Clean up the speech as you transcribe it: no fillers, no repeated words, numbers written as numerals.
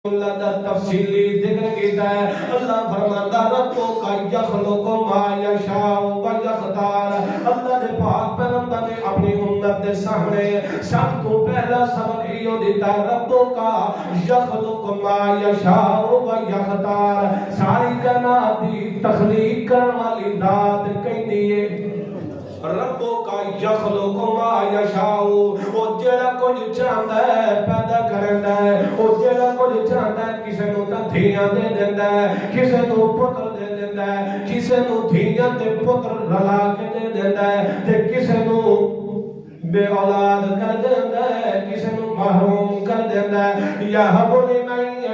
اللہ دا تفصیلی ذکر کیتا ہے. اللہ فرماتا ربو کا یخلق ما یشاء و یختار. اللہ دے پاک پیغمبر نے اپنی امت دے سامنے سب تو پہلا سبق یہ دیتا ہے ربو کا یخلق ما یشاء و یختار. ساری کائنات دی تخلیق کرنے والی ذات کہندی ہے ربو کا یخلق ما یشاء. او جڑا کچھ چاہندا ہے پیدا کردا ہے. او جڑا کچھ چاہندا ہے کسے نوں تاں دھیاں دے دیندا ہے, کسے نوں پتر دے دیندا ہے, کسے نوں دھیاں تے پتر رلا کے دے دیندا ہے تے کسے نوں بے اولاد کر دیندا ہے, کسے نوں محروم کر دیندا ہے. یا حب لمن